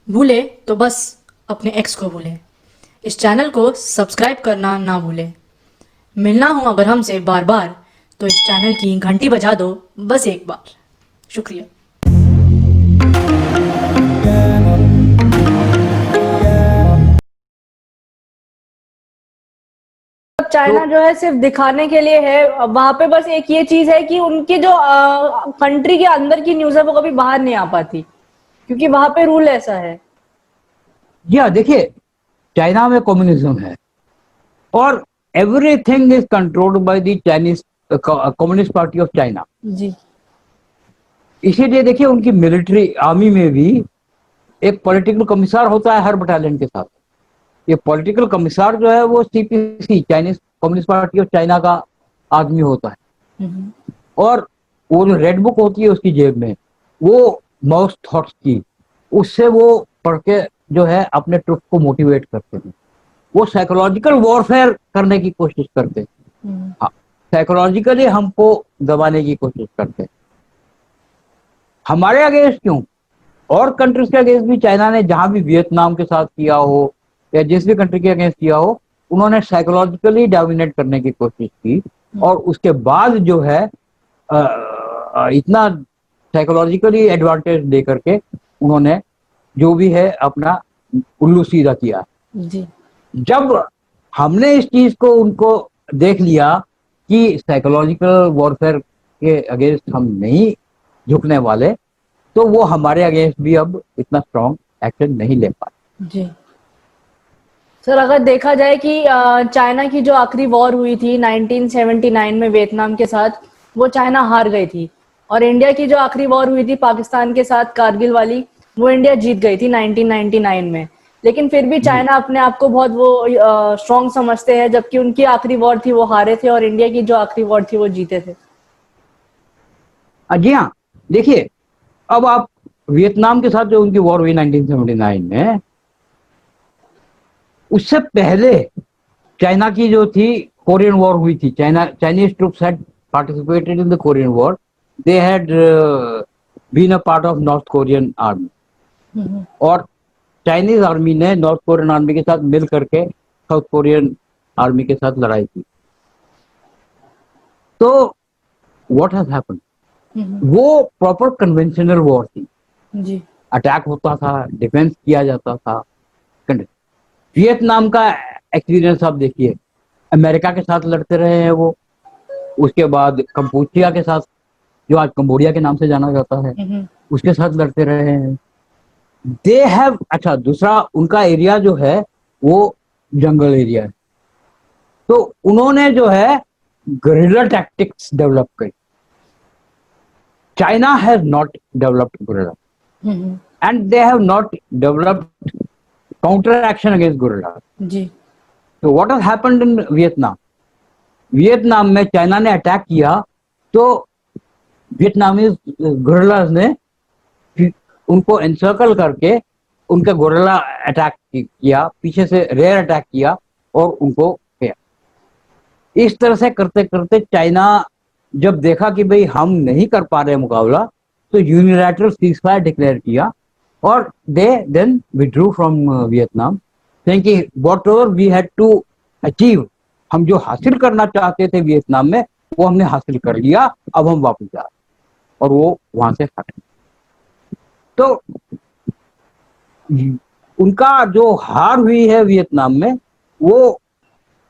भूले तो बस अपने एक्स को भूले। इस चैनल को सब्सक्राइब करना ना भूले। मिलना हो अगर हमसे बार बार तो इस चैनल की घंटी बजा दो बस एक बार। शुक्रिया। तो चाइना जो है सिर्फ दिखाने के लिए है, वहां पे बस एक ये चीज है कि उनकी जो कंट्री के अंदर की न्यूज है वो कभी बाहर नहीं आ पाती, क्योंकि वहां पे रूल ऐसा है। या देखिए, चाइना में कम्युनिज्म है और everything is controlled by the Chinese communist party of China. जी। इसीलिए देखिए, उनकी मिलिट्री आर्मी में भी एक पॉलिटिकल कमिश्नर होता है हर बटालियन के साथ। ये पॉलिटिकल कमिश्नर जो है वो CPC, Chinese communist party of China का आदमी होता है। और वो जो रेड बुक होती है उसकी जेब में, वो माउस थॉट्स की, उससे वो पढ़ के जो है अपने ट्रुप को मोटिवेट करते हैं। वो साइकोलॉजिकल वॉरफेयर करने की कोशिश करते हैं। हाँ, साइकोलॉजिकली हमको दबाने की कोशिश करते हैं। हमारे अगेंस्ट क्यों, और कंट्रीज के अगेंस्ट भी चाइना ने जहां भी वियतनाम के साथ किया हो या जिस भी कंट्री के अगेंस्ट किया हो, उन्होंने साइकोलॉजिकली डोमिनेट करने की कोशिश की। और उसके बाद जो है इतना साइकोलॉजिकली एडवांटेज दे करके उन्होंने जो भी है अपना उल्लू सीधा किया। जी। जब हमने इस चीज को उनको देख लिया कि साइकोलॉजिकल वॉरफेयर के अगेंस्ट हम नहीं झुकने वाले, तो वो हमारे अगेंस्ट भी अब इतना स्ट्रॉन्ग एक्शन नहीं ले पाए। जी। सर, अगर देखा जाए कि चाइना की जो आखिरी वॉर हुई थी 1979 में वियतनाम के साथ, वो चाइना हार गई थी। और इंडिया की जो आखिरी वॉर हुई थी पाकिस्तान के साथ, कारगिल वाली, वो इंडिया जीत गई थी 1999 में। लेकिन फिर भी जी। चाइना अपने आप को बहुत वो स्ट्रॉन्ग समझते हैं, जबकि उनकी आखिरी वॉर थी वो हारे थे और इंडिया की जो आखिरी वॉर थी वो जीते थे। जी हाँ, देखिए, अब आप वियतनाम के साथ जो उनकी वॉर हुई 1979 में, उससे पहले चाइना की जो थी कोरियन वॉर हुई थी। Chinese troops had participated in the Korean war. They had been a part of North Korean army. और चाइनीज आर्मी ने नॉर्थ कोरियन आर्मी के साथ मिल करके साउथ कोरियन आर्मी के साथ लड़ाई की। तो व्हाट हैज हैपेंड, वो प्रॉपर कन्वेंशनल वॉर थी। जी। अटैक होता था, डिफेंस किया जाता था। वियतनाम का एक्सपीरियंस आप देखिए, अमेरिका के साथ लड़ते रहे हैं वो। उसके बाद कंपूचिया के साथ, जो आज कंबोडिया के नाम से जाना जाता है, उसके साथ लड़ते रहे हैं। दे हैव, अच्छा, दूसरा उनका एरिया जो है वो जंगल एरिया है। तो उन्होंने जो है गुरिल्ला टैक्टिक्स डेवलप करी। China has not developed guerrilla, and they have not developed counter action against guerrilla. जी। तो what has happened in Vietnam, Vietnam में चाइना ने अटैक किया, तो वियतनामीज गुरिल्लाज ने उनको एनसर्कल करके उनका गोरिल्ला अटैक किया, पीछे से रेयर अटैक किया और उनको किया। इस तरह से करते करते चाइना जब देखा कि भाई हम नहीं कर पा रहे मुकाबला, तो यूनिलैटरल सीज फायर डिक्लेयर किया और they then withdrew from Vietnam, saying कि whatever we had to achieve, हम जो हासिल करना चाहते थे वियतनाम में, वो हमने हासिल कर लिया, अब हम वापस जा रहे हैं। और वो वहां से हटे। तो उनका जो हार हुई है वियतनाम में, वो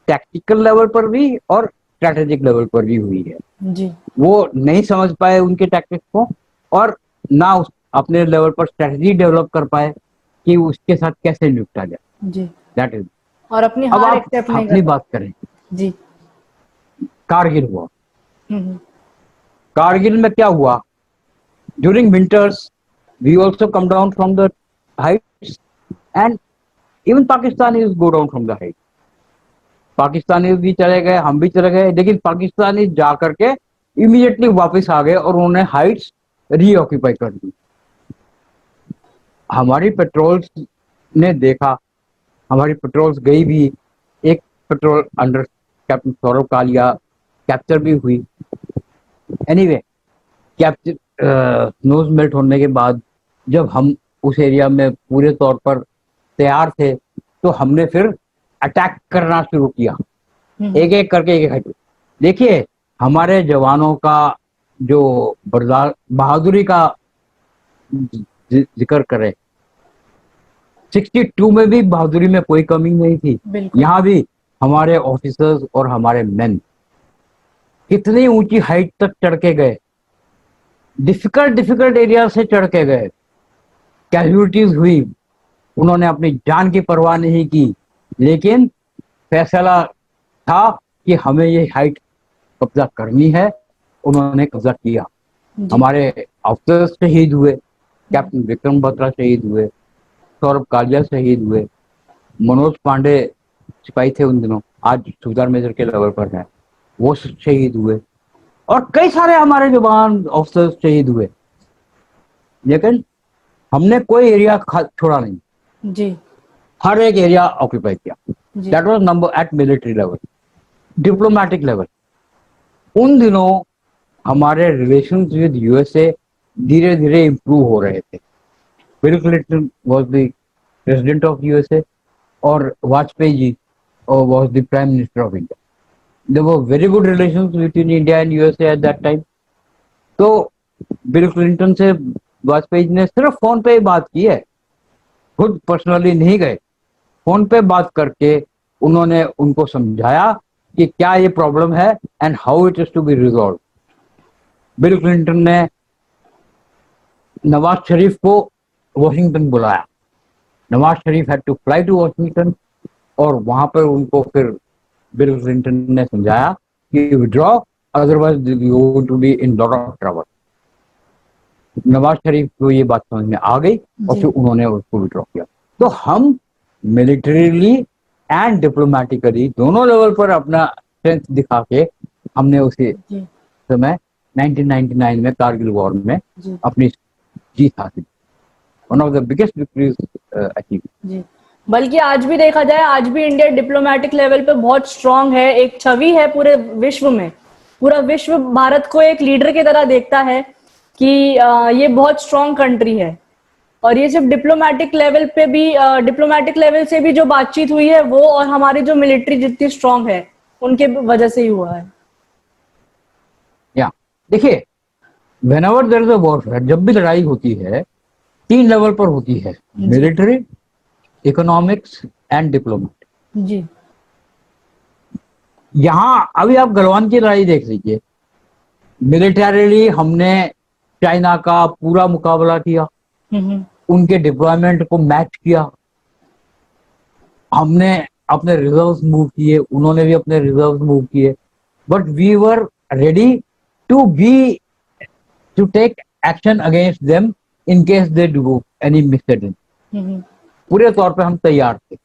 टैक्टिकल लेवल पर भी और स्ट्रेटेजिक लेवल पर भी हुई है। जी। वो नहीं समझ पाए उनके टैक्टिक्स को, और ना अपने लेवल पर स्ट्रेटजी डेवलप कर पाए कि उसके साथ कैसे निपटा जाए। जी। That is. और अपनी अब हार आप एक्सेप्ट नहीं कर अपनी पाए। बात करें, जी। कारगिल हुआ। हम्म। कारगिल में क्या हुआ, during winters we also come down from the heights, and even Pakistan is go down from the height. Pakistani भी चले गए, हम भी चले गए, लेकिन पाकिस्तानी जा करके इमीडिएटली वापस आ गए और उन्होंने हाइट्स रीऑक्यूपाई कर दी। हमारी पेट्रोल्स ने देखा, हमारी पेट्रोल्स गई भी। एक patrol under captain Saurabh Kalia capture भी हुई। एनीवे, कैप्चर, स्नोज मेल्ट होने के बाद जब हम उस एरिया में पूरे तौर पर तैयार थे, तो हमने फिर अटैक करना शुरू किया, एक एक करके एक एक। देखिए, हमारे जवानों का जो बहादुरी का जिक्र करें, 62 में भी बहादुरी में कोई कमी नहीं थी। बिल्कुल। यहाँ भी हमारे ऑफिसर्स और हमारे मेन कितनी ऊंची हाइट तक चढ़ के गए, डिफिकल्ट एरिया से चढ़ के गए, कैजुअलिटीज हुई, उन्होंने अपनी जान की परवाह नहीं की, लेकिन फैसला था कि हमें ये हाइट कब्जा करनी है, उन्होंने कब्जा किया। जी। हमारे अफसर शहीद हुए, कैप्टन विक्रम बत्रा शहीद हुए, सौरभ कालिया शहीद हुए, मनोज पांडे सिपाही थे उन दिनों, आज सूबेदार मेजर के लेवल पर हैं, वो शहीद हुए, और कई सारे हमारे जवान ऑफिसर शहीद हुए, लेकिन हमने कोई एरिया छोड़ा नहीं, जी। हर एक एरिया ऑक्यूपाई किया। जी। That was number at military level. Diplomatic level, उन दिनों हमारे रिलेशंस विद यूएसए धीरे धीरे इंप्रूव हो रहे थे। Bill Clinton was the president of USA और Vajpayee ji was the prime minister of India. There were very good relations between India and USA at that time. तो बिल क्लिंटन से वाजपेयी जी ने सिर्फ फोन पे ही बात की है, खुद पर्सनली नहीं गए। फोन पे बात करके उन्होंने उनको समझाया कि क्या ये प्रॉब्लम है and how it is to be resolve. Bill Clinton ने नवाज शरीफ को वॉशिंगटन बुलाया, Nawaz Sharif had to fly to Washington, और वहां पर उनको फिर बिल क्लिंटन ने समझाया कि withdraw, otherwise you going to be in lot of trouble. Nawaz Sharif को ये बात समझ में आ गई और जी। फिर उन्होंने उसको विड्रॉ किया। तो हम मिलिटरीली एंड डिप्लोमेटिकली दोनों लेवल पर अपना स्ट्रेंथ दिखा के हमने उसी जी। समय 1999 में कारगिल वॉर में जी। अपनी जीत हासिल, one of the biggest victories achieve. जी। बल्कि आज भी देखा जाए, आज भी इंडिया डिप्लोमेटिक लेवल पे बहुत स्ट्रांग है, एक छवि है पूरे विश्व में। पूरा विश्व भारत को एक लीडर की तरह देखता है कि ये बहुत स्ट्रांग कंट्री है। और ये सिर्फ डिप्लोमेटिक लेवल पे भी, डिप्लोमेटिक लेवल से भी जो बातचीत हुई है वो, और हमारी जो मिलिट्री जितनी स्ट्रांग है उनके वजह से ही हुआ है। या देखिए, whenever there is a warfare, जब भी लड़ाई होती है 3 लेवल पर होती है, मिलिट्री, इकोनॉमिक्स एंड डिप्लोमेटिक। जी। यहां अभी आप गलवान की लड़ाई देख लीजिए, मिलिटरीली हमने चाइना का पूरा मुकाबला किया, उनके डिप्लॉयमेंट को मैच किया, हमने अपने रिजर्व्स मूव किए, उन्होंने भी अपने रिजर्व्स मूव किए, but we were ready to be to take action against them in case they do any mistake. पूरे तौर पे हम तैयार थे।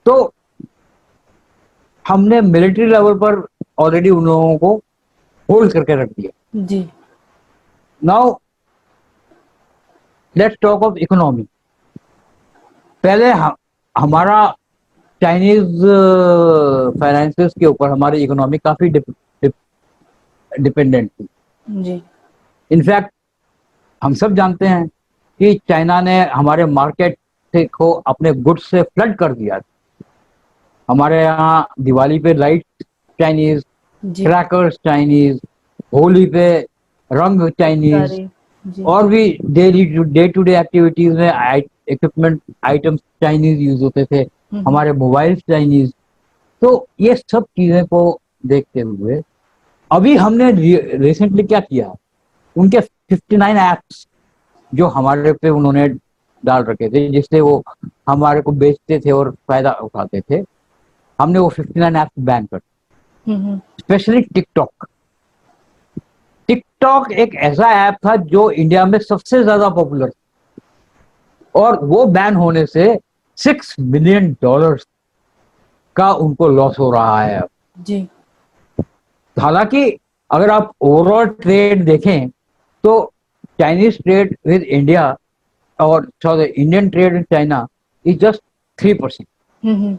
तो हमने मिलिट्री लेवल पर ऑलरेडी उन लोगों को होल्ड करके रख दिया। जी। Now let's talk of economy. पहले हमारा चाइनीज फाइनेंसेस के ऊपर हमारी इकोनॉमी काफी डिपेंडेंट थी। जी। इनफैक्ट हम सब जानते हैं कि चाइना ने हमारे मार्केट को अपने गुड्स से फ्लड कर दिया। हमारे यहाँ दिवाली पे light Chinese, crackers Chinese, Holi पे रंग चाइनीज, जी। और भी डे टू डे एक्टिविटीज में इक्विपमेंट आइटम्स चाइनीज यूज होते थे, हमारे मोबाइल्स चाइनीज। तो ये सब चीजें को देखते हुए अभी हमने रिसेंटली क्या किया, उनके 59 ऐप्स जो हमारे पे उन्होंने डाल रखे थे, जिससे वो हमारे को बेचते थे और फायदा उठाते थे, हमने वो 59 ऐप्स बैन कर, स्पेशली टिकटॉक। टिकटॉक एक ऐसा ऐप था जो इंडिया में सबसे ज्यादा पॉपुलर था, और वो बैन होने से $6 मिलियन का उनको लॉस हो रहा है। जी। हालांकि अगर आप ओवरऑल ट्रेड देखें तो चाइनीज ट्रेड विद इंडिया और Indian trade with China is just 3%।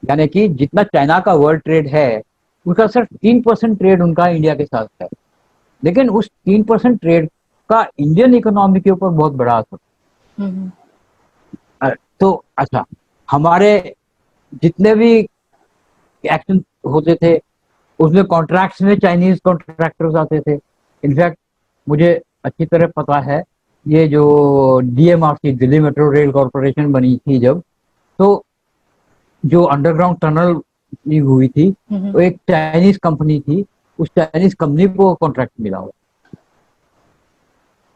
यानी कि जितना चाइना का वर्ल्ड ट्रेड है उसका सिर्फ 3% ट्रेड उनका इंडिया के साथ है, लेकिन उस 3% ट्रेड का इंडियन इकोनॉमी के ऊपर बहुत बड़ा असर। हम्म, तो अच्छा, हमारे जितने भी एक्शन होते थे उसमें कॉन्ट्रैक्ट्स में चाइनीज कॉन्ट्रैक्टर्स आते थे। इनफैक्ट मुझे अच्छी तरह पता है, ये जो DMRC Delhi metro rail corporation बनी थी जब, तो जो अंडरग्राउंड टनल हुई थी हम्म, वो एक चाइनीज कंपनी थी, उस चाइनीज कंपनी को कॉन्ट्रैक्ट मिला हो।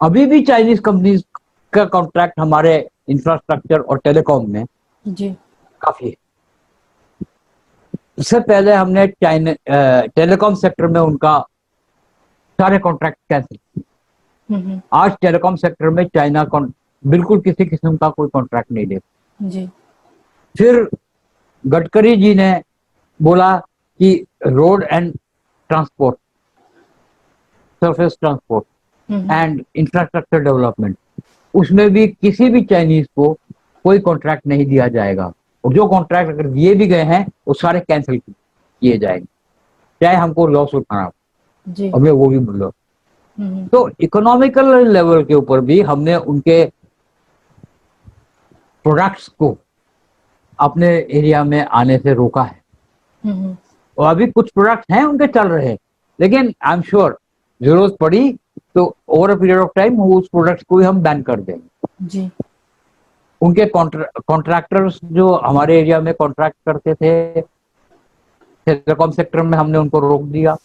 अभी भी चाइनीज कंपनीज का कॉन्ट्रैक्ट हमारे इंफ्रास्ट्रक्चर और टेलीकॉम में जी। काफी है। इससे पहले हमने चाइना टेलीकॉम सेक्टर में उनका सारे कॉन्ट्रैक्ट कैंसिल। हम्म, आज टेलीकॉम सेक्टर में चाइना बिल्कुल किसी किस्म का कोई कॉन्ट्रैक्ट नहीं दे। जी। फिर गडकरी जी ने बोला कि road and transport, surface transport hmm, and infrastructure development, उसमें भी किसी भी चाइनीज को कोई कॉन्ट्रैक्ट नहीं दिया जाएगा, और जो कॉन्ट्रैक्ट अगर दिए भी गए हैं वो सारे कैंसिल किए जाएंगे, चाहे हमको लॉस उठाना हो। जी। और मैं वो भी बोल रहा हूँ। हम्म, तो इकोनॉमिकल लेवल के ऊपर भी हमने उनके प्रोडक्ट्स को अपने एरिया में आने से रोका है। हम्म, और अभी कुछ प्रोडक्ट्स हैं उनके चल रहे हैं, लेकिन आई एम श्योर जरूरत पड़ी तो over a period of time उस प्रोडक्ट्स को ही हम बैन कर देंगे। जी। उनके कॉन्ट्रैक्टर्स जो हमारे एरिया में कॉन्ट्रैक्ट करते थे टेलीकॉम सेक्टर में, हमने उनको रोक दिया,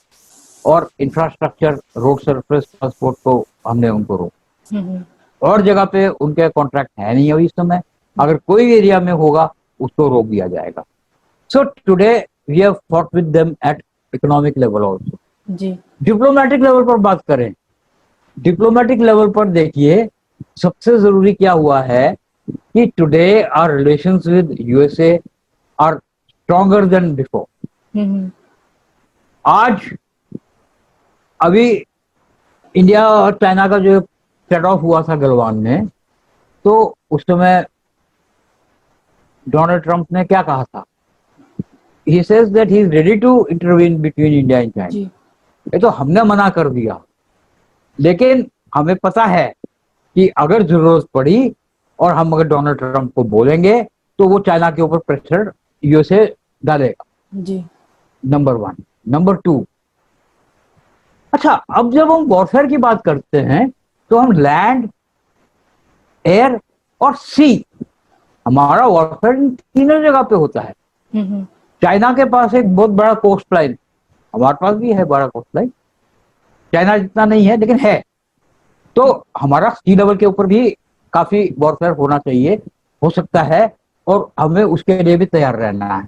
और इंफ्रास्ट्रक्चर रोड सरफेस ट्रांसपोर्ट को हमने उनको रोक। हम्म, और जगह पे उनके कॉन्ट्रैक्ट है नहीं अभी इस समय, अगर कोई एरिया में होगा उसको रोक दिया जाएगा। So today we have fought with them at economic level also. जी। डिप्लोमेटिक लेवल पर बात करें, डिप्लोमेटिक लेवल पर देखिए सबसे जरूरी क्या हुआ है कि today our relations with USA are stronger than before. Hmm, आज अभी इंडिया और चाइना का जो सेट ऑफ हुआ था गलवान में, तो उस समय डोनाल्ड ट्रंप ने क्या कहा था, he says that he is ready to intervene between India and China. जी। ये तो हमने मना कर दिया, लेकिन हमें पता है कि अगर जरूरत पड़ी और हम अगर डोनाल्ड ट्रंप को बोलेंगे तो वो चाइना के ऊपर प्रेशर यूएसए डालेगा। जी। Number one. नंबर टू, अच्छा अब जब हम वॉरफेयर की बात करते हैं तो हम लैंड, एयर और सी, हमारा वॉरफेयर इन तीनों जगह पे होता है। हम्म, चाइना के पास एक बहुत बड़ा कोस्ट लाइन, हमारे पास भी है बड़ा कोस्ट लाइन, चाइना जितना नहीं है लेकिन है। तो हमारा सी लेवल के ऊपर भी काफी वॉरफेयर होना चाहिए, हो सकता है, और हमें उसके लिए भी तैयार रहना है।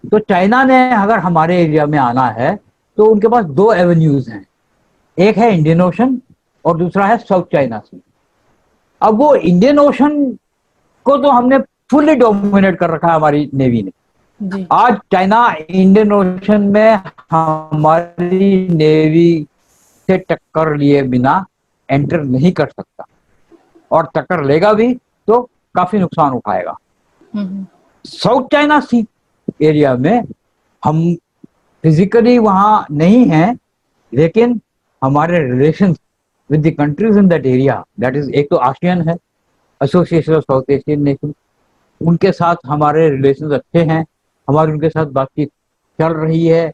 तो चाइना ने अगर हमारे एरिया में आना है तो उनके पास दो एवेन्यूज हैं, एक है इंडियन ओशन और दूसरा है साउथ चाइना सी। अब वो इंडियन ओशन को तो हमने फुल्ली डोमिनेट कर रखा है हमारी नेवी ने। जी। आज चाइना इंडियन ओशन में हमारी नेवी से टक्कर लिए बिना एंटर नहीं कर सकता, और टक्कर लेगा भी तो काफी नुकसान उठाएगा। हम्म, साउथ चाइना सी एरिया में हम फिजिकली वहां नहीं हैं, लेकिन हमारे relation with the countries in that area, that is, एक तो आसियान है, association of south Asian nation, उनके साथ हमारे रिलेशन अच्छे हैं, हमारी उनके साथ बातचीत चल रही है,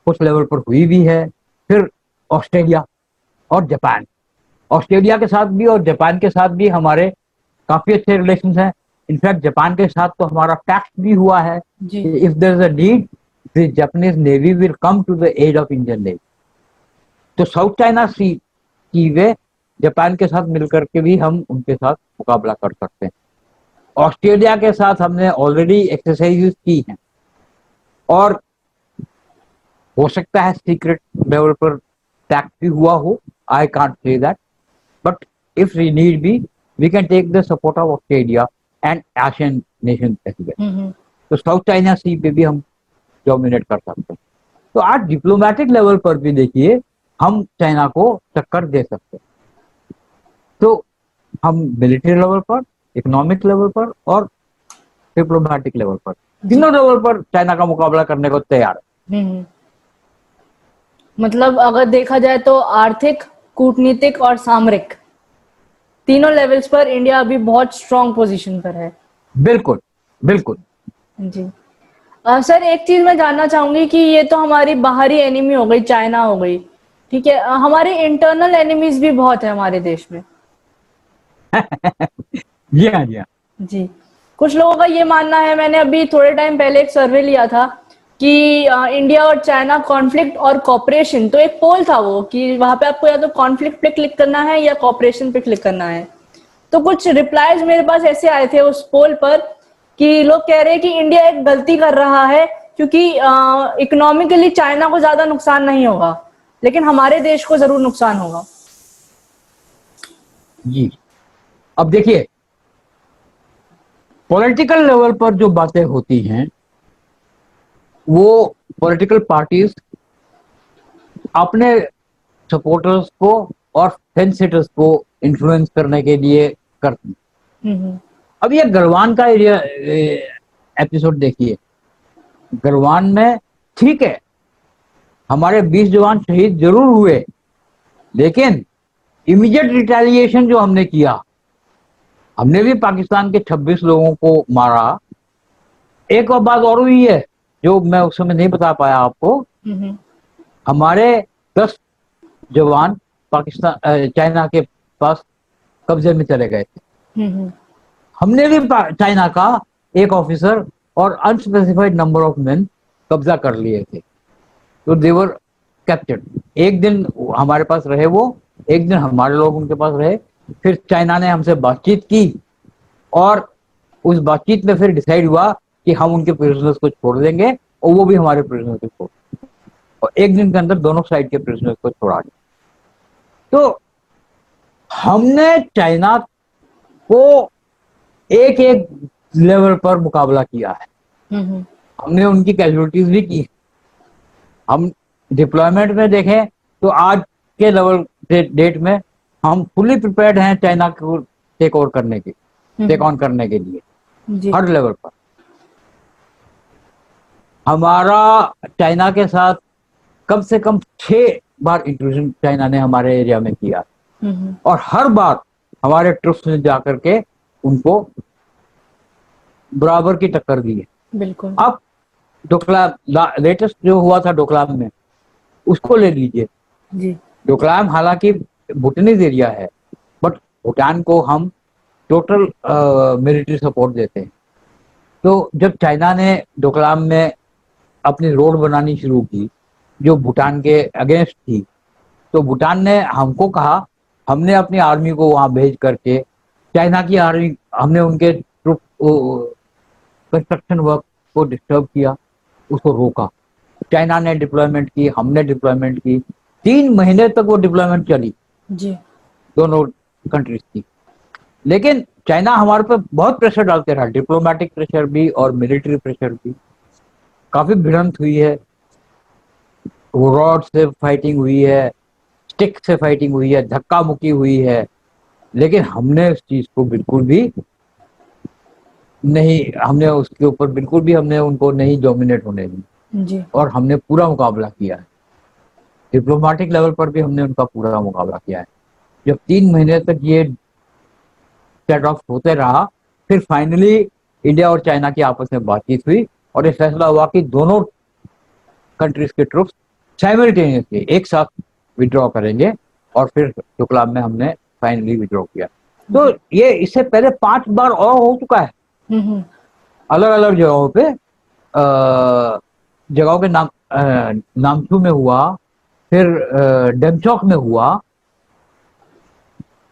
कुछ लेवल पर हुई भी है। फिर ऑस्ट्रेलिया और जापान, ऑस्ट्रेलिया के साथ भी और जापान के साथ भी हमारे काफी अच्छे रिलेशन हैं। इनफैक्ट जापान के साथ तो हमारा पैक्ट भी हुआ है, जी। If there is a need the Japanese navy will come to the aid of Indian navy. तो साउथ चाइना सी की वे जापान के साथ मिलकर के भी हम उनके साथ मुकाबला कर सकते हैं। ऑस्ट्रेलिया के साथ हमने ऑलरेडी एक्सरसाइज की हैं, और हो सकता है सीक्रेट लेवल पर टैक्स भी हुआ हो, I can't say that, but if we need be we can take the support of Australia and ASEAN nation as well. Hmm, तो साउथ चाइना सी पे भी हम डोमिनेट कर सकते हैं। तो आज डिप्लोमेटिक लेवल पर भी देखिए हम चाइना को टक्कर दे सकते हैं। तो हम मिलिट्री लेवल पर, इकोनॉमिक लेवल पर और डिप्लोमेटिक लेवल पर, तीनों लेवल पर चाइना का मुकाबला करने को तैयार है। हम्म। मतलब अगर देखा जाए तो आर्थिक, कूटनीतिक और सामरिक तीनों लेवल्स पर इंडिया अभी बहुत स्ट्रांग पोजीशन पर है। बिल्कुल बिल्कुल। जी। सर एक चीज मैं जानना चाहूंगी कि ये तो हमारी बाहरी एनिमी हो गई, चाइना हो गई, ठीक है। हमारे इंटरनल एनिमीज भी बहुत है हमारे देश में। जी हाँ जी हाँ। जी। कुछ लोगों का ये मानना है, मैंने अभी थोड़े टाइम पहले एक सर्वे लिया था कि इंडिया और चाइना कॉन्फ्लिक्ट और कॉपरेशन, तो एक पोल था वो कि वहां पे आपको या तो कॉन्फ्लिक्ट पे क्लिक करना है या कॉपरेशन पे क्लिक करना है। तो कुछ रिप्लाईज मेरे पास ऐसे आए थे उस पोल पर कि लोग कह रहे हैं कि इंडिया एक गलती कर रहा है क्योंकि इकोनॉमिकली चाइना को ज्यादा नुकसान नहीं होगा, लेकिन हमारे देश को जरूर नुकसान होगा। जी, अब देखिए, पॉलिटिकल लेवल पर जो बातें होती हैं वो पॉलिटिकल पार्टीज अपने सपोर्टर्स को और फेंसिटर्स को इन्फ्लुएंस करने के लिए करती हैं। हम्म। अब ये गलवान का एरिया एपिसोड देखिए। गलवान में ठीक है, हमारे 20 जवान शहीद जरूर हुए, लेकिन इमीडिएट रिटेलिएशन जो हमने किया, हमने भी पाकिस्तान के 26 लोगों को मारा। एक और बात और हुई है जो मैं उस समय नहीं बता पाया आपको। हम्म। हमारे 10 जवान पाकिस्तान चाइना के पास कब्जे में चले गए थे। हम्म। हमने भी चाइना का एक ऑफिसर और अनस्पेसिफाइड नंबर ऑफ मेन कब्जा कर लिए थे। तो देवर कैप्चर्ड। एक दिन हमारे पास रहे वो, एक दिन हमारे लोग उनके पास रहे। फिर चाइना ने हमसे बातचीत की और उस बातचीत में फिर डिसाइड हुआ कि हम उनके प्रिजनर्स को छोड़ देंगे और वो भी हमारे प्रिजनर्स को छोड़ देंगे। और एक दिन के अंदर दोनों साइड के प्रिजनर्स को छोड़ा दिया। तो हमने चाइना को एक एक लेवल पर मुकाबला किया है। हम्म। हमने उनकी कैजुअलिटीज भी की। हम डिप्लॉयमेंट में देखें तो आज के लेवल डेट में हम फुली प्रिपेयर्ड हैं चाइना को टेक ओवर करने के, टेक ऑन करने के लिए जी। हर लेवल पर। हमारा चाइना के साथ कम से कम 6 बार इंट्रूजन चाइना ने हमारे एरिया में किया हम्म। और हर बार हमारे ट्रुप्स ने जाकर के उनको बराबर की टक्कर दी है। बिल्कुल। अब डोकलाम लेटेस्ट जो हुआ था डोकलाम में, उसको ले लीजिए। जी। डोकलाम हालांकि भूटानीज एरिया है, बट भूटान को हम टोटल मिलिट्री सपोर्ट देते हैं। तो जब चाइना ने डोकलाम में अपनी रोड बनानी शुरू की जो भूटान के अगेंस्ट थी, तो भूटान ने हमको कहा, हमने अपनी आर्मी को वहां भेज करके चाइना की आर्मी, हमने उनके ट्रुप कंस्ट्रक्शन वर्क को डिस्टर्ब किया, उसको रोका। चाइना ने डिप्लॉयमेंट की, हमने डिप्लॉयमेंट की। 3 महीने तक वो डिप्लॉयमेंट चली जी। दोनों कंट्रीज की। लेकिन चाइना हमारे पे बहुत प्रेशर डालते रहा, डिप्लोमेटिक प्रेशर भी और मिलिट्री प्रेशर भी। काफी भिड़ंत हुई है, रॉड से फाइटिंग हुई है, स्टिक से फाइटिंग हुई है, धक्का मुक्की हुई है, लेकिन हमने उस चीज को बिल्कुल भी नहीं, हमने उसके ऊपर बिल्कुल भी हमने उनको नहीं डोमिनेट होने दी जी। और हमने पूरा मुकाबला किया है। डिप्लोमेटिक लेवल पर भी हमने उनका पूरा मुकाबला किया है। जब 3 महीने तक ये सेट ऑफ होते रहा, फिर फाइनली इंडिया और चाइना की आपस में बातचीत हुई और ये फैसला हुआ कि दोनों कंट्रीज के ट्रुप्स साइमल्टेनियसली एक साथ विड्रॉ करेंगे और फिर डोकलाम में हमने फाइनली विड्रॉ किया। तो ये इससे पहले 5 बार और हो चुका है हम्म। अलग अलग जगहों पे। जगहों के नाम नामचू में हुआ, फिर डेमचौक में हुआ,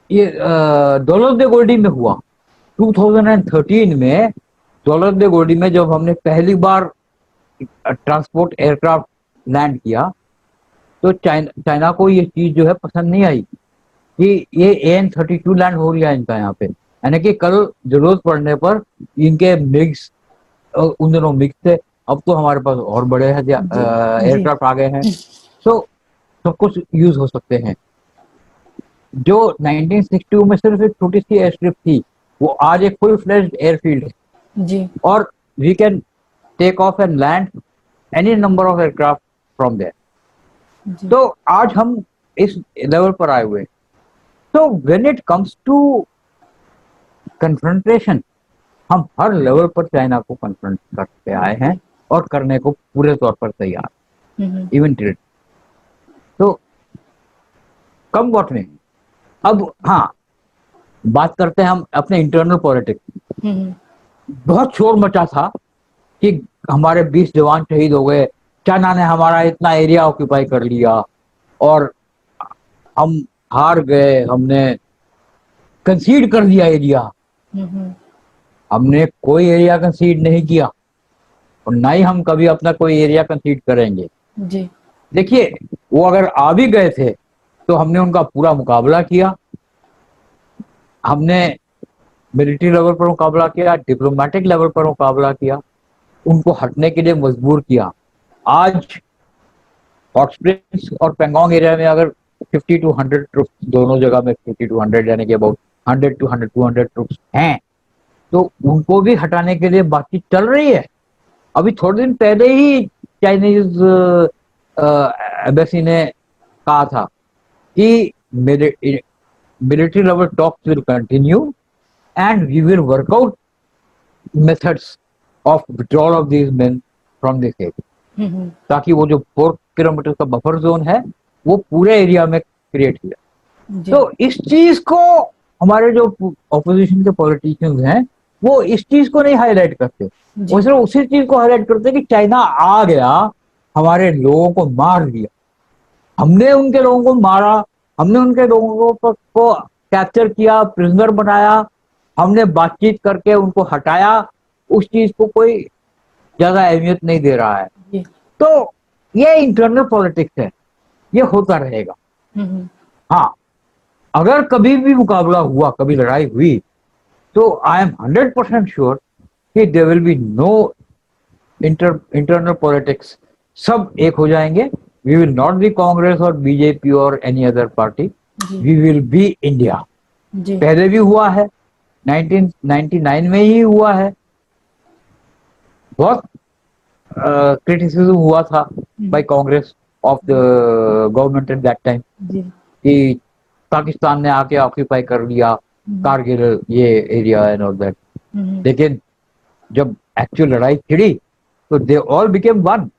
ये दौलत दे गोल्डी में हुआ 2013 में। दौलत दे गोल्डी में जब हमने पहली बार ट्रांसपोर्ट एयरक्राफ्ट लैंड किया, तो चाइना को ये चीज जो है पसंद नहीं आई कि ये AN-32 लैंड हो गया इनका यहाँ पे, यानी कि कल जरूरत पड़ने पर इनके मिग्स, उन दिनों मिग्स थे, अब तो हमारे पास और बड़े हैं एयरक्राफ्ट आ गए हैं, तो सब कुछ यूज हो सकते हैं। जो 1962 में सिर्फ एक छोटी सी एयर स्ट्रिप थी, वो आज एक फुल फ्लेज्ड एयरफील्ड है जी। और we can take off and land any number of aircraft from there. जी। तो आज हम इस लेवल पर आए हुए हैं। तो when it comes to confrontation, हम हर लेवल पर चाइना को कन्फ्रंट करते आए हैं और करने को पूरे तौर पर तैयार, इवन ट्रेड। तो कम वॉट नहीं। अब हाँ, बात करते हैं हम अपने इंटरनल पॉलिटिक्स। बहुत शोर मचा था कि हमारे 20 जवान शहीद हो गए, चाइना ने हमारा इतना एरिया ऑक्यूपाई कर लिया और हम हार गए, हमने कंसीड कर दिया एरिया। हमने कोई एरिया कंसीड नहीं किया और ना ही हम कभी अपना कोई एरिया कंसीड करेंगे। जी देखिए, वो अगर आ भी गए थे तो हमने उनका पूरा मुकाबला किया, हमने मिलिट्री लेवल पर मुकाबला किया, डिप्लोमेटिक लेवल पर मुकाबला किया, उनको हटने के लिए मजबूर किया। आज हॉट स्प्रिंग्स और पेंगोंग एरिया में अगर 50 to 100 ट्रुप्स, दोनों जगह में 50 to 100 यानी कि अबाउट 100 to 100 200 ट्रुप्स हैं, तो उनको भी हटाने के लिए बातचीत चल रही है। अभी थोड़े दिन पहले ही चाइनीज एम्बेसी ने कहा था कि military level talks will continue and we will work out methods of withdrawal of these men from this area, ताकि वो जो 4 किलोमीटर का बफर जोन है वो पूरे एरिया में क्रिएट किया। तो इस चीज को हमारे जो ऑपोजिशन के पॉलिटिशियंस हैं वो इस चीज को नहीं हाईलाइट करते, वो सिर्फ उसी चीज को हाईलाइट करते कि चाइना आ गया, हमारे लोगों को मार दिया, हमने उनके लोगों को मारा, हमने उनके लोगों को कैप्चर किया, प्रिजनर बनाया, हमने बातचीत करके उनको हटाया। उस चीज को कोई ज्यादा अहमियत नहीं दे रहा है। तो ये इंटरनल पॉलिटिक्स है, ये होता रहेगा। हाँ, अगर कभी भी मुकाबला हुआ, कभी लड़ाई हुई, तो आई एम 100% श्योर कि there will be no internal politics, सब एक हो जाएंगे। We will not be Congress और बीजेपी और any other party, we will be India. पहले भी हुआ है, 1999 में ही हुआ है, बहुत क्रिटिसिज्म हुआ था by Congress of the government at that time कि पाकिस्तान ने आके ऑक्यूपाई कर लिया कारगिल ये एरिया एंड ऑल दैट। लेकिन जब एक्चुअल लड़ाई छिड़ी तो they all became one,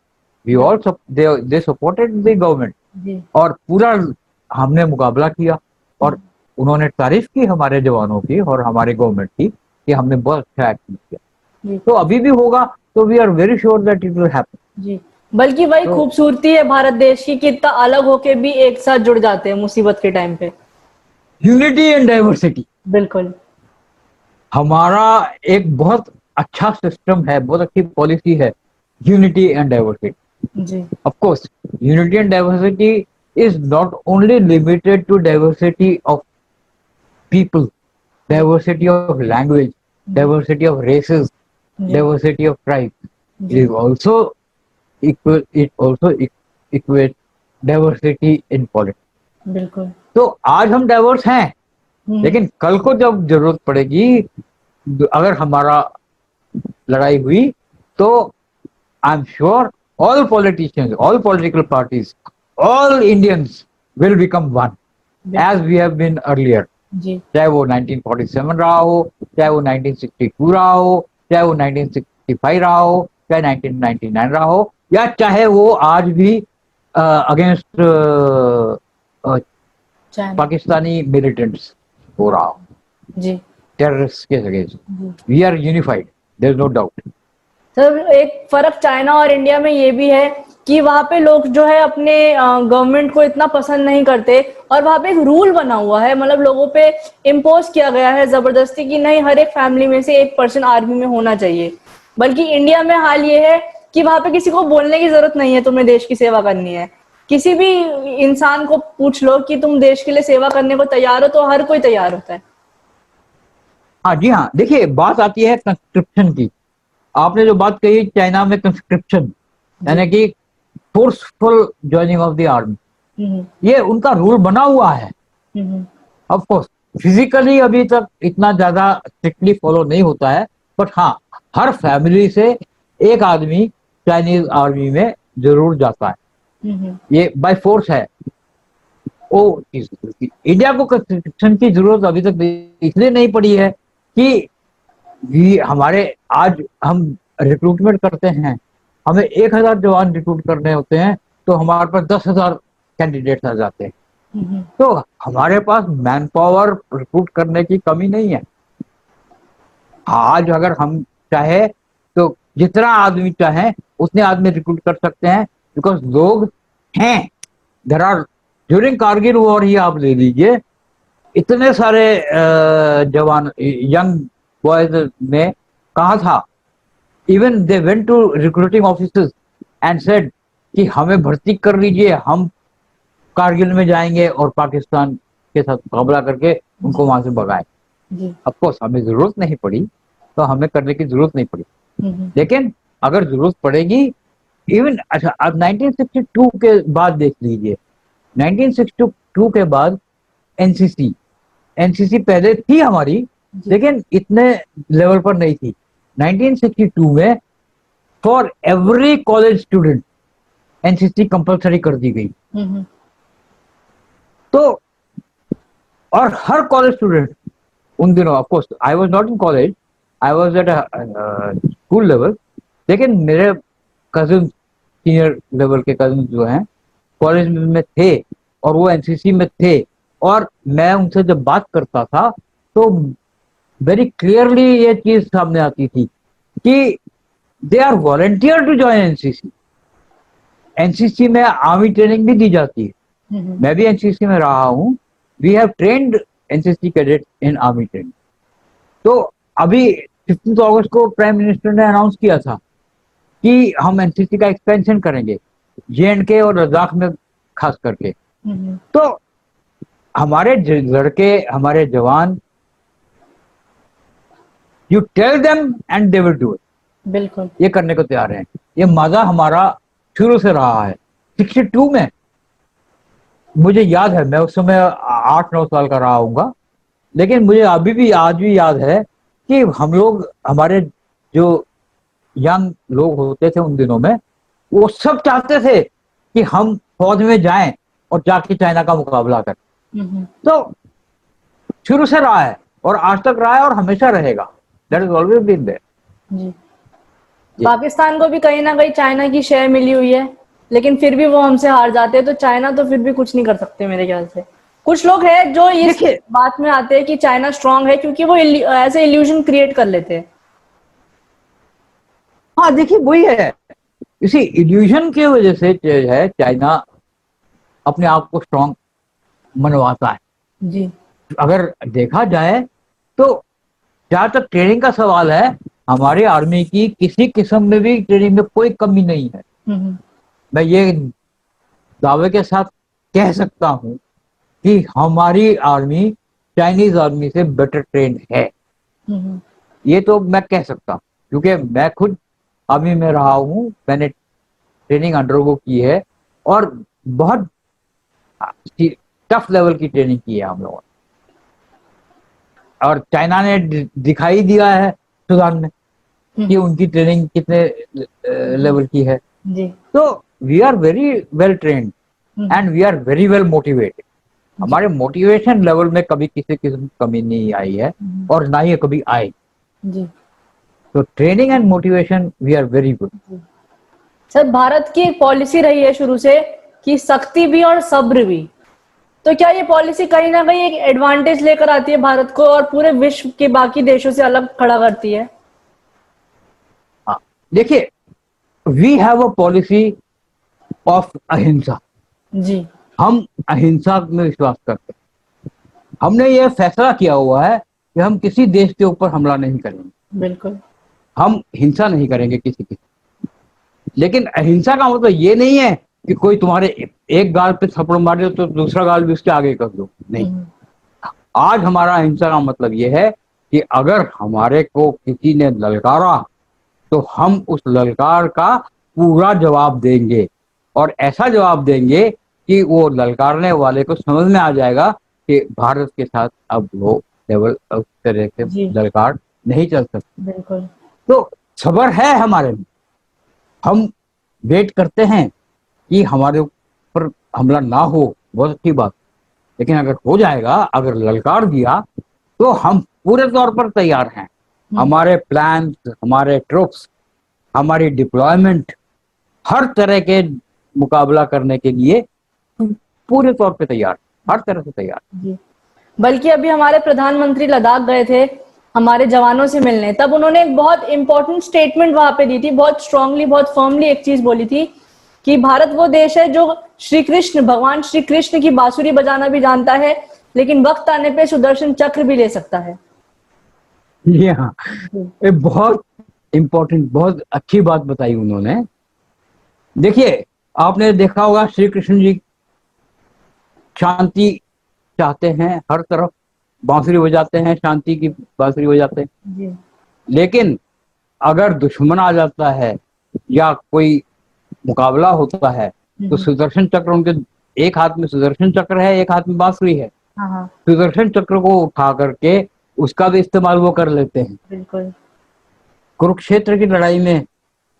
we all they supported the government और पूरा हमने मुकाबला किया और उन्होंने तारीफ की हमारे जवानों की और हमारे गवर्नमेंट की कि हमने बहुत अच्छा एक्शन किया। तो अभी भी होगा, तो we are very sure that it will happen. जी, बल्कि वही खूबसूरती है भारत देश की कि इतना अलग होके भी एक साथ जुड़ जाते हैं मुसीबत के टाइम पे। यूनिटी एंड डाइवर्सिटी, बिल्कुल हमारा एक बहुत अच्छा सिस्टम है, बहुत अच्छी पॉलिसी है, यूनिटी एंड डाइवर्सिटी। जी of course unity and diversity is not only limited to diversity of people, diversity of language, diversity of races, diversity of tribes. It is also equal. It also equates diversity in politics. बिल्कुल। तो आज हम diverse हैं, लेकिन कल को जब जरूरत पड़ेगी, अगर हमारा लड़ाई हुई, तो I am sure all politicians, all political parties, all Indians will become one, as we have been earlier. जी चाहे वो 1947 रहा हो, चाहे वो 1962 रहा हो, चाहे वो 1965 रहा हो, चाहे 1999 रहा हो, या चाहे वो आज भी अगेंस्ट पाकिस्तानी मिलिटेंट्स हो रहा हो, जी टेररिस्ट के against. We are unified, there is no doubt. Sir, एक फर्क चाइना और इंडिया में ये भी है कि वहां पे लोग जो है अपने गवर्नमेंट को इतना पसंद नहीं करते और वहां पे एक रूल बना हुआ है, मतलब लोगों पे इम्पोज किया गया है जबरदस्ती कि नहीं, हर एक फैमिली में से एक पर्सन आर्मी में होना चाहिए। बल्कि इंडिया में हाल ये है कि वहां पे किसी को बोलने की जरूरत नहीं है तुम्हें देश की सेवा करनी है। किसी भी इंसान को पूछ लो कि तुम देश के लिए सेवा करने को तैयार हो, तो हर कोई तैयार होता है। हाँ जी हाँ, देखिए बात आती है कंस्क्रिप्शन की। आपने जो बात कही चाइना में कंस्क्रिप्शन यानी कि forceful joining of the army, ये उनका रूल बना हुआ है। ऑफ कोर्स फिजिकली अभी तक इतना ज्यादा स्ट्रिक्टली फॉलो नहीं होता है, बट हाँ, हर फैमिली से एक आदमी चाइनीज आर्मी में जरूर जाता है, ये बाय फोर्स है। वो चीज इंडिया को कंस्ट्रक्शन की जरूरत अभी तक इसलिए नहीं पड़ी है कि हमारे आज हम रिक्रूटमेंट करते हैं, हमें 1,000 जवान रिक्रूट करने होते हैं तो हमारे पास 10,000 कैंडिडेट्स आ जाते हैं। तो हमारे पास मैन पावर रिक्रूट करने की कमी नहीं है। आज अगर हम चाहे तो जितना आदमी चाहे उतने आदमी रिक्रूट कर सकते हैं, बिकॉज लोग हैं। There are during Kargil war ही आप ले लीजिए, इतने सारे जवान यंग बॉयज ने कहा था, even they went to recruiting officers and said कि हमें भर्ती कर लीजिए, हम कारगिल में जाएंगे और पाकिस्तान के साथ मुकाबला करके उनको वहां से भगाए। जी। ऑफकोर्स हमें जरूरत नहीं पड़ी, तो हमें करने की जरूरत नहीं पड़ी, लेकिन अगर जरूरत पड़ेगी इवन, अच्छा अब 1962 के बाद देख लीजिए, 1962 के बाद एनसीसी एनसीसी पहले थी हमारी, लेकिन इतने लेवल पर नहीं थी। 1962 में for every college student NCC compulsory कर दी गई। तो और हर कॉलेज स्टूडेंट उन दिनों, of course I was not in college, I was at school level, लेकिन मेरे कजिन, सीनियर लेवल के कजिन जो हैं कॉलेज में थे और वो एनसीसी में थे, और मैं उनसे जब बात करता था तो वेरी क्लियरली ये चीज सामने आती थी कि they are volunteer to join NCC. NCC में आर्मी ट्रेनिंग भी दी जाती है, मैं भी एनसीसी में रहा हूँ। We have trained NCC cadet in army training. तो अभी 15 अगस्त को प्राइम मिनिस्टर ने अनाउंस किया था कि हम एनसीसी का एक्सपेंशन करेंगे जे&के और लद्दाख में खास करके। तो हमारे लड़के, हमारे जवान, you tell them and they will do it, बिल्कुल ये करने को तैयार हैं। ये मजा हमारा शुरू से रहा है। 62 में मुझे याद है, मैं उस समय 8-9 साल का रहा हूँगा, लेकिन मुझे अभी भी आज भी याद है कि हम लोग, हमारे जो यंग लोग होते थे उन दिनों में, वो सब चाहते थे कि हम फौज में जाएं और जाके चाइना का मुकाबला करें। तो शुरू से रहा है और आज तक रहा है और हमेशा रहेगा। That is always been there. जी। पाकिस्तान को भी कहीं ना कहीं चाइना की शेयर मिली हुई है, लेकिन फिर भी वो हमसे हार जाते हैं, तो चाइना तो फिर भी कुछ नहीं कर सकते मेरे ख्याल से। कुछ लोग हैं जो इस बात में आते हैं कि चाइना स्ट्रांग है क्योंकि वो ऐसे इल्यूजन क्रिएट कर लेते हैं। हाँ देखिए वही है, इसी इल्यूजन की वजह से जो है चाइना अपने आप को स्ट्रांग मनवाता है। जी। अगर देखा जाए तो जहां तक ट्रेनिंग का सवाल है, हमारी आर्मी की किसी किस्म में भी ट्रेनिंग में कोई कमी नहीं है। मैं ये दावे के साथ कह सकता हूं कि हमारी आर्मी चाइनीज आर्मी से बेटर ट्रेंड है। ये तो मैं कह सकता हूँ क्योंकि मैं खुद आर्मी में रहा हूँ, मैंने ट्रेनिंग अंडरगो की है और बहुत टफ लेवल की ट्रेनिंग की है हम लोगों ने। और चाइना ने दिखाई दिया है सुदान में कि उनकी ट्रेनिंग कितने लेवल की है। जी। तो we are very well trained and we are very well motivated. हमारे मोटिवेशन लेवल में कभी किसी किस्म की कमी नहीं आई है और ना ही कभी आए। जी। तो training and motivation we are very good. Sir, Bharat की एक पॉलिसी रही है शुरू से कि सख्ती भी और सब्र भी, तो क्या ये पॉलिसी कहीं ना कहीं एक एडवांटेज लेकर आती है भारत को और पूरे विश्व के बाकी देशों से अलग खड़ा करती है? हाँ देखिए, we have a policy of ahimsa. जी। हम अहिंसा में विश्वास करते हैं। हमने ये फैसला किया हुआ है कि हम किसी देश के ऊपर हमला नहीं करेंगे। बिल्कुल। हम हिंसा नहीं करेंगे किसी की। लेकिन अहिंसा का मतलब ये नहीं है कि कोई तुम्हारे एक गाल पे थप्पड़ मारे तो दूसरा गाल भी उसके आगे कर दो, नहीं। आज हमारा अहिंसा का मतलब ये है कि अगर हमारे को किसी ने ललकारा तो हम उस ललकार का पूरा जवाब देंगे, और ऐसा जवाब देंगे कि वो ललकारने वाले को समझ में आ जाएगा कि भारत के साथ अब वो लेवल उस तरह से ललकार नहीं चल सकती। बिल्कुल। तो सब्र है हमारे में। हम वेट करते हैं कि हमारे ऊपर हमला ना हो, बहुत अच्छी बात, लेकिन अगर हो जाएगा, अगर ललकार दिया, तो हम पूरे तौर पर तैयार हैं। हमारे प्लान, हमारे ट्रुप्स, हमारी डिप्लॉयमेंट, हर तरह के मुकाबला करने के लिए पूरे तौर पे तैयार, हर तरह से तैयार। जी। बल्कि अभी हमारे प्रधानमंत्री लद्दाख गए थे हमारे जवानों से मिलने, तब उन्होंने एक बहुत इंपॉर्टेंट स्टेटमेंट वहां पे दी थी, बहुत स्ट्रांगली, बहुत फर्मली एक चीज बोली थी कि भारत वो देश है जो श्री कृष्ण, भगवान श्री कृष्ण की बांसुरी बजाना भी जानता है, लेकिन वक्त आने पे सुदर्शन चक्र भी ले सकता है। जी हाँ, ये बहुत इंपॉर्टेंट, बहुत अच्छी बात बताई उन्होंने। देखिए, आपने देखा होगा श्री कृष्ण जी शांति चाहते हैं, हर तरफ बांसुरी बजाते हैं, शांति की बांसुरी बजाते हैं। जी। लेकिन अगर दुश्मन आ जाता है या कोई मुकाबला होता है, तो सुदर्शन चक्र उनके, एक हाथ में सुदर्शन चक्र है, एक हाथ में बांसुरी है। हाँ हाँ, सुदर्शन चक्र को उठा करके उसका भी इस्तेमाल वो कर लेते हैं। बिल्कुल। कुरुक्षेत्र की लड़ाई में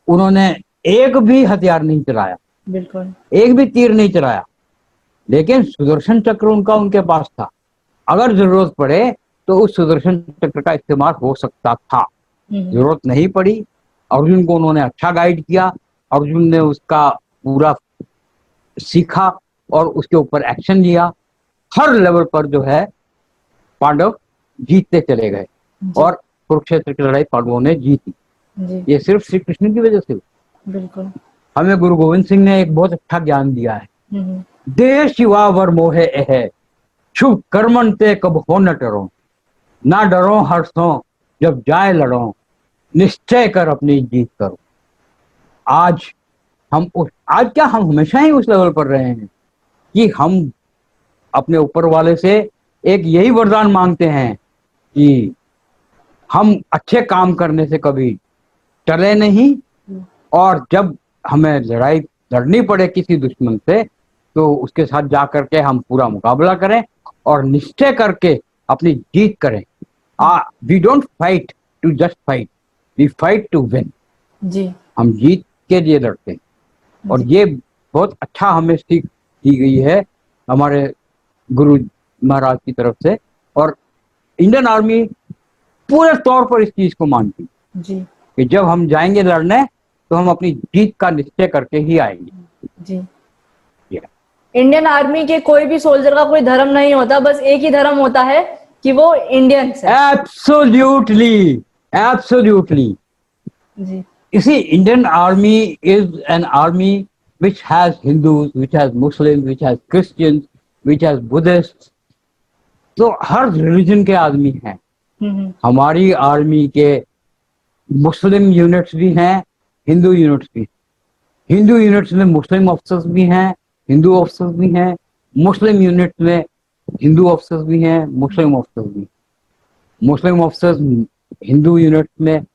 उन्होंने एक भी हथियार नहीं चलाया, बिल्कुल। एक भी तीर नहीं चलाया, लेकिन सुदर्शन चक्र उनका उनके पास था। अगर जरूरत पड़े तो उस सुदर्शन चक्र का इस्तेमाल हो सकता था। जरूरत नहीं पड़ी। अर्जुन को उन्होंने अच्छा गाइड किया, अर्जुन ने उसका पूरा सीखा और उसके ऊपर एक्शन लिया। हर लेवल पर जो है पांडव जीतते चले गए और कुरुक्षेत्र की लड़ाई पांडवों ने जीती। जी। ये सिर्फ श्री कृष्ण की वजह से। बिल्कुल। हमें गुरु गोविंद सिंह ने एक बहुत अच्छा ज्ञान दिया है। देश युवा वर मोहे है, शुभ कर्मन ते कब हो न डरो, ना डरो हर्षों जब जाए लड़ो, निश्चय कर अपनी जीत करो। आज आज क्या, हम हमेशा ही उस लेवल पर रहे हैं कि हम अपने ऊपर वाले से एक यही वरदान मांगते हैं कि हम अच्छे काम करने से कभी टले नहीं, और जब हमें लड़ाई लड़नी पड़े किसी दुश्मन से, तो उसके साथ जा करके हम पूरा मुकाबला करें और निश्चय करके अपनी जीत करें। We don't fight to just fight, we fight to win. जी। हम जीत के लिए लड़ते हैं, और ये बहुत अच्छा हमें सीख दी गई है हमारे गुरु महाराज की तरफ से। और इंडियन आर्मी पूरे तौर पर इस चीज को मानती है जी। कि जब हम जाएंगे लड़ने, तो हम अपनी जीत का निश्चय करके ही आएंगे। जी। इंडियन आर्मी के कोई भी सोल्जर का कोई धर्म नहीं होता, बस एक ही धर्म होता है कि वो इंडियंस है। Absolutely, absolutely. जी। You see, Indian Army is an army which has Hindus, which has Muslims, which has Christians, which has Buddhists. तो हर रिलीजन के आदमी हैं। हमारी आर्मी के मुस्लिम यूनिट्स भी हैं, हिंदू यूनिट्स भी। हिंदू यूनिट्स में मुस्लिम ऑफिसर्स भी हैं, हिंदू ऑफिसर्स भी हैं। मुस्लिम यूनिट्स में हिंदू ऑफिसर्स भी हैं, मुस्लिम ऑफिसर्स भी। मुस्लिम ऑफिसर्स हिंदू यूनिट्स में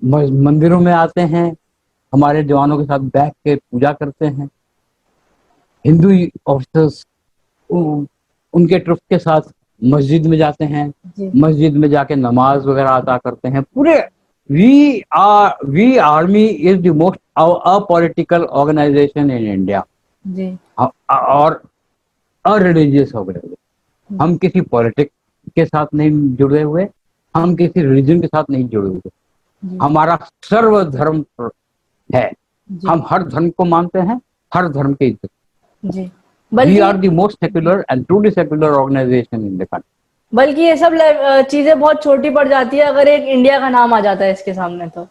मंदिरों में आते हैं, हमारे जवानों के साथ बैठ के पूजा करते हैं। हिंदू ऑफिसर्स उनके ट्रुप के साथ मस्जिद में जाते हैं, मस्जिद में जाके नमाज वगैरह अदा करते हैं। पूरे we army is the most apolitical organisation in India, और अरिलीजियस ऑर्गेनाइजेशन। हम किसी पॉलिटिक्स के साथ नहीं जुड़े हुए, हम किसी रिलीजन के साथ नहीं जुड़े हुए। हमारा सर्वधर्म है, हम हर धर्म को मानते हैं, हर धर्म की इज्जत। We are the most secular and truly secular organization in the country. बल्कि ये सब चीजें बहुत छोटी पड़ जाती है अगर एक इंडिया का नाम आ जाता है इसके सामने तो।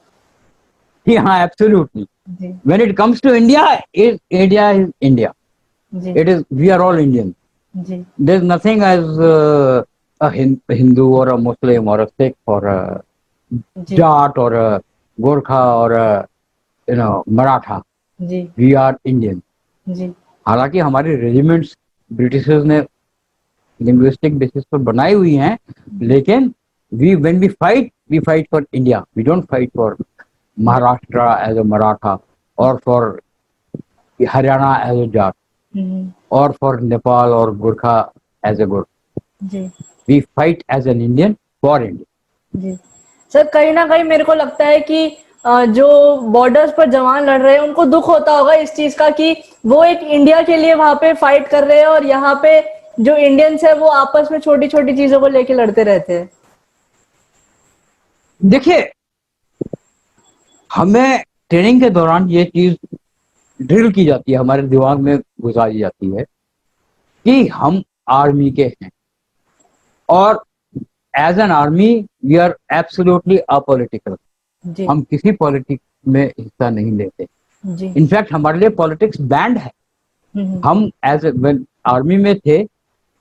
हाँ, absolutely. When it comes to India, India is India. It is, we are all Indians. There is nothing as a Hindu or a Muslim or a Sikh or a Jat or a Gorkha or a Maratha. We are Indians. हालांकि हमारी regiments Britishers ने linguistic basis पर बनाई हुई हैं, लेकिन when we fight for India, we don't fight for Maharashtra as a Maratha और for Haryana as a Jat और फॉर नेपाल और Gorkha as a Gorkha. We fight as an Indian for India. जी सर, कहीं ना कहीं मेरे को लगता है कि जो बॉर्डर्स पर जवान लड़ रहे हैं उनको दुख होता होगा इस चीज का कि वो एक इंडिया के लिए वहां पे फाइट कर रहे हैं और यहाँ पे जो इंडियंस है वो आपस में छोटी छोटी चीजों को लेके लड़ते रहते हैं। देखिए, हमें ट्रेनिंग के दौरान ये चीज ड्रिल की जाती है, हमारे दिमाग में घुसाई जाती है कि हम आर्मी के हैं, और as an army we are absolutely apolitical. जी हम किसी पॉलिटिक्स में हिस्सा नहीं लेते। जी। इनफैक्ट हमारे लिए पॉलिटिक्स बैंड है। हम्म हम एज आर्मी में थे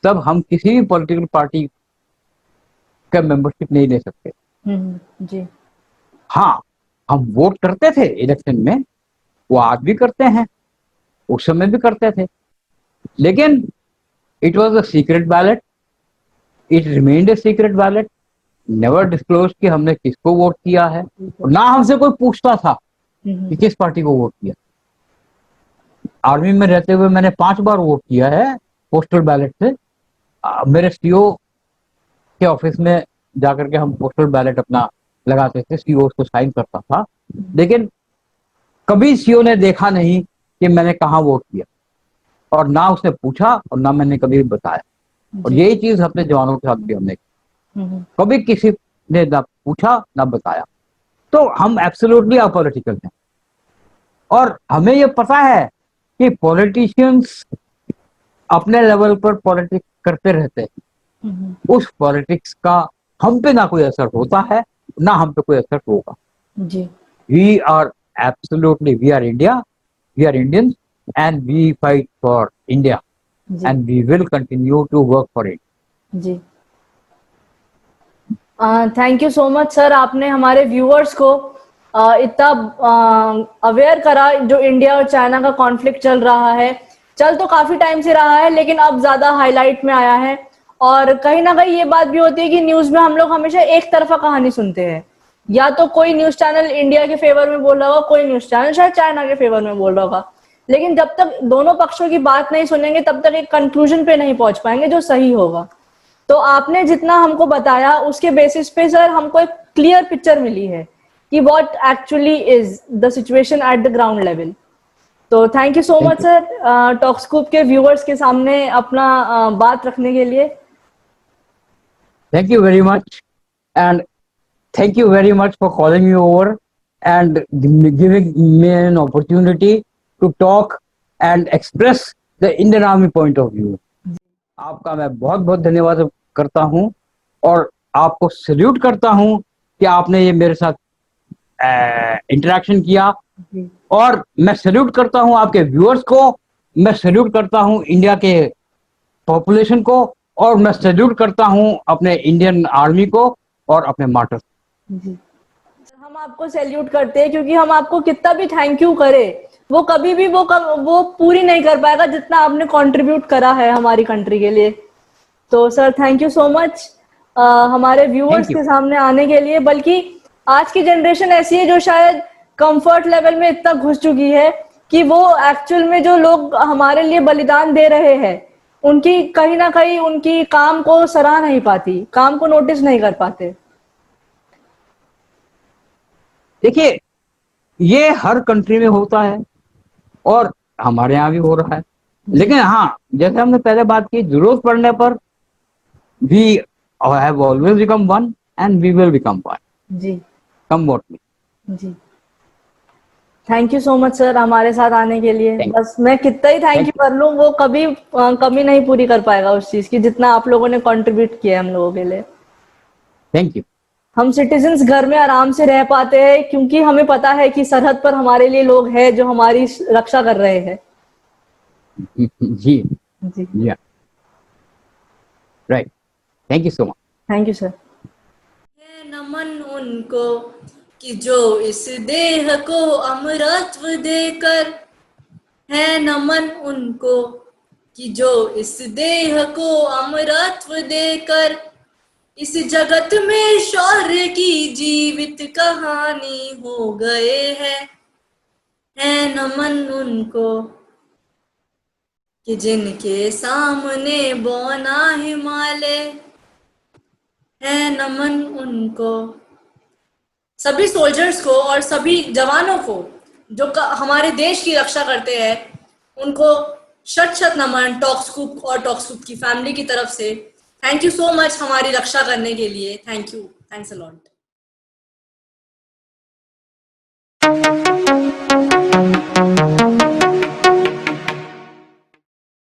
तब हम किसी भी पॉलिटिकल पार्टी का मेंबरशिप नहीं ले सकते। जी हाँ, हम वोट करते थे इलेक्शन में, वो आज भी करते हैं, उस समय भी करते थे, लेकिन it was a secret ballot, it remained a secret ballot, never disclose कि हमने किसको वोट किया है, और ना हमसे कोई पूछता था कि किस पार्टी को वोट किया। आर्मी में रहते हुए मैंने 5 बार वोट किया है पोस्टल बैलेट से। मेरे सीओ के ऑफिस में जाकर के हम पोस्टल बैलेट अपना लगाते थे, सीओ उसको साइन करता था, लेकिन कभी सीओ ने देखा नहीं कि मैंने कहाँ वोट किया, और ना उसने पूछा और ना मैंने कभी बताया। और जी। यही चीज अपने जवानों के साथ भी हमने कभी किसी ने ना पूछा ना बताया। तो हम एब्सोल्युटली अपॉलिटिकल हैं, और हमें ये पता है कि पॉलिटिशियंस अपने लेवल पर पॉलिटिक्स करते रहते हैं। उस पॉलिटिक्स का हम पे ना कोई असर होता है, ना हम पे कोई असर होगा। जी we are absolutely, we are India, we are Indians, and we fight for India, जी and we will continue to work for it. जी। Thank you so much sir, आपने हमारे व्यूअर्स को इतना अवेयर करा जो इंडिया और चाइना का कॉन्फ्लिक्ट चल रहा है। चल तो काफी टाइम से रहा है, लेकिन अब ज्यादा हाईलाइट में आया है। और कहीं ना कहीं ये बात भी होती है कि न्यूज में हम लोग हमेशा एक तरफा कहानी सुनते हैं। या तो कोई न्यूज चैनल इंडिया के फेवर में बोल रहा होगा, कोई न्यूज चैनल शायद चाइना के फेवर में बोल रहा होगा, लेकिन जब तक दोनों पक्षों की बात नहीं सुनेंगे तब तक एक कंक्लूजन पे नहीं पहुंच पाएंगे जो सही होगा। तो आपने जितना हमको बताया उसके बेसिस पे सर हमको एक क्लियर पिक्चर मिली है कि what actually is the situation at the ground level. तो thank you so thank much you, sir, Talkscoop के व्यूअर्स के सामने अपना बात रखने के लिए। Thank you very much, and thank you very much for calling me over and giving me an opportunity to talk and express the Indian Army point of view. आपका मैं बहुत बहुत धन्यवाद करता हूं, और आपको सल्यूट करता हूं कि आपने ये मेरे साथ इंटरेक्शन किया। और मैं सल्यूट करता हूं आपके व्यूअर्स को, मैं सल्यूट करता हूं इंडिया के पॉपुलेशन को, और मैं सल्यूट करता हूं अपने इंडियन आर्मी को और अपने मार्टर्स। हम आपको सैल्यूट करते हैं क्योंकि हम आपको कितना भी थैंक यू करें वो कभी भी वो पूरी नहीं कर पाएगा जितना आपने कंट्रीब्यूट करा है हमारी कंट्री के लिए। तो sir thank you so much हमारे व्यूअर्स थैंक यू। के सामने आने के लिए। बल्कि आज की जनरेशन ऐसी है जो शायद कंफर्ट लेवल में इतना घुस चुकी है कि वो एक्चुअल में जो लोग हमारे लिए बलिदान दे रहे हैं उनकी कहीं ना कहीं उनकी काम को सराह नहीं पाती, काम को नोटिस नहीं कर पाते। देखिए, ये हर कंट्री में होता है, और हमारे यहाँ भी हो रहा है, लेकिन हाँ, जैसे हमने पहले बात की, जरूरत पड़ने पर we have always become one, and we will become one, जी कम वॉट मी। जी। Thank you so much sir हमारे साथ आने के लिए। थैंक बस मैं कितना ही थैंक यू यू, कर लूं वो कभी कमी नहीं पूरी कर पाएगा उस चीज की जितना आप लोगों ने कंट्रीब्यूट किया है हम लोगों के लिए। Thank you. हम सिटीजन्स घर में आराम से रह पाते हैं क्योंकि हमें पता है कि सरहद पर हमारे लिए लोग हैं जो हमारी रक्षा कर रहे हैं। जी, जी या, right, thank you so much. Thank you sir. है नमन उनको कि जो इस देह को अमरत्व देकर, है नमन उनको कि जो इस देह को अमरत्व देकर इस जगत में शौर्य की जीवित कहानी हो गए हैं। है नमन उनको कि जिनके सामने बौना हिमालय, है नमन उनको। सभी सोल्जर्स को और सभी जवानों को जो हमारे देश की रक्षा करते हैं उनको शत शत नमन टॉक्सकूप और टॉक्सकूप की फैमिली की तरफ से। थैंक यू सो मच हमारी रक्षा करने के लिए। Thank you, thanks a lot.